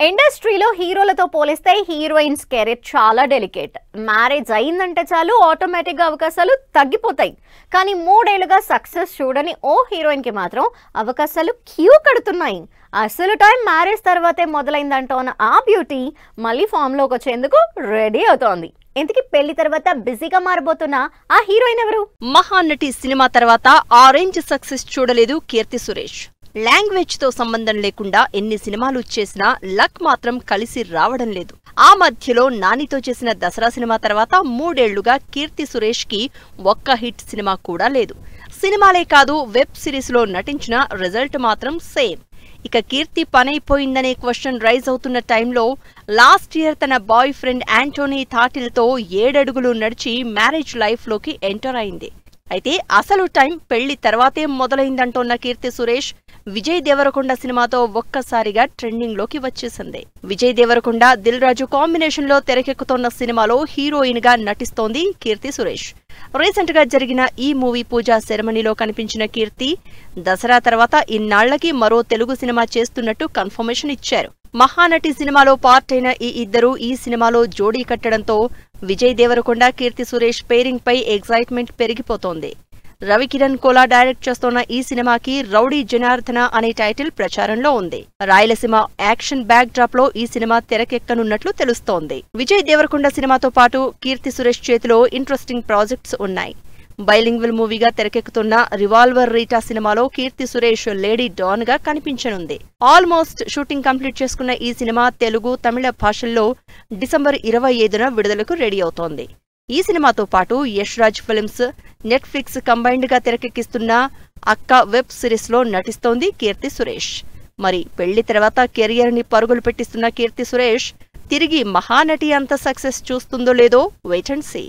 ఇండస్ట్రీలో హీరోలతో పోలిస్తే హీరోయిన్స్ కెరీర్ చాలా డెలికేట్. మ్యారేజ్ అయిందంటే చాలు ఆటోమేటిక్గా అవకాశాలు తగ్గిపోతాయి. కానీ 3 ఏళ్లుగా సక్సెస్ చూడని ఓ హీరోయిన్ కి మాత్రం అవకాశాలు క్యూ కడుతున్నాయి. అసలు టైం మ్యారేజ్ తర్వాతే మొదలైందంటోన్న ఆ బ్యూటీ మళ్ళీ ఫామ్ లోకి వచ్చేందుకు రెడీ అవుతోంది. ఇంతకీ పెళ్లి తర్వాత బిజీగా మారబోతున్న ఆ హీరోయిన్ ఎవరు? మహానటి సినిమా తర్వాత ఆరెంజ్ సక్సెస్ చూడలేదు కీర్తి సురేష్. లాంగ్వేజ్ తో సంబంధం లేకుండా ఎన్ని సినిమాలు చేసినా లక్ మాత్రం కలిసి రావడం లేదు. ఆ మధ్యలో నానితో చేసిన దసరా సినిమా తర్వాత 3 ఏళ్లుగా కీర్తి సురేష్ కి ఒక్క హిట్ సినిమా కూడా లేదు. సినిమాలే కాదు, వెబ్ సిరీస్ లో నటించిన రిజల్ట్ మాత్రం సేమ్. ఇక కీర్తి పనైపోయిందనే క్వశ్చన్ రైజ్ అవుతున్న టైంలో లాస్ట్ ఇయర్ తన బాయ్ ఫ్రెండ్ యాంటోనీ థాటిల్తో 7 అడుగులు నడిచి మ్యారేజ్ లైఫ్ లోకి ఎంటర్ అయింది. అయితే అసలు టైం పెళ్లి తర్వాతే మొదలైందంటోన్న కీర్తి సురేష్ విజయ్ దేవరకొండ సినిమాతో ఒక్కసారిగా ట్రెండింగ్ లోకి వచ్చేసింది. విజయ్ దేవరకొండ దిల్ రాజు కాంబినేషన్ లో తెరకెక్కుతోన్న సినిమాలో హీరోయిన్ గా నటిస్తోంది కీర్తి సురేష్. రీసెంట్ గా జరిగిన ఈ మూవీ పూజా సెరమనీలో కనిపించిన కీర్తి దసరా తర్వాత ఇన్నాళ్లకి మరో తెలుగు సినిమా చేస్తున్నట్టు కన్ఫర్మేషన్ ఇచ్చారు. మహానటి సినిమాలో పార్ట్ అయిన ఈ ఇద్దరు ఈ సినిమాలో జోడీ కట్టడంతో విజయ్ దేవరకొండ కీర్తి సురేష్ పేరింగ్ పై ఎగ్జైట్మెంట్ పెరిగిపోతోంది. రవికిరణ్ కోలా డైరెక్ట్ చేస్తోన్న ఈ సినిమాకి రౌడీ జనార్దన అనే టైటిల్ ప్రచారంలో ఉంది. రాయలసీమ యాక్షన్ బ్యాక్ డ్రాప్ లో ఈ సినిమా తెరకెక్కనున్నట్లు తెలుస్తోంది. విజయ్ దేవరకొండ సినిమాతో పాటు కీర్తి సురేష్ చేతిలో ఇంట్రెస్టింగ్ ప్రాజెక్ట్స్ ఉన్నాయి. బైలింగ్వల్ మూవీగా తెరకెక్కుతున్న రివాల్వర్ రీటా సినిమాలో కీర్తి సురేష్ లేడీ డాన్ గా కనిపించనుంది. ఆల్మోస్ట్ షూటింగ్ కంప్లీట్ చేసుకున్న ఈ సినిమా తెలుగు, తమిళ భాషల్లో డిసెంబర్ 25న విడుదలకు రెడీ అవుతోంది. ఈ సినిమాతో పాటు Yash Raj films, Netflix combined గా తెరకెక్కిస్తున్న అక్క వెబ్ సిరీస్ లో నటిస్తోంది కీర్తి సురేష్. మరి పెళ్లి తర్వాత కెరియర్ ని పరుగులు పెట్టిస్తున్న కీర్తి సురేష్ తిరిగి మహానటి అంత సక్సెస్ చూస్తుందో లేదో వెయిట్ అండ్ సీ.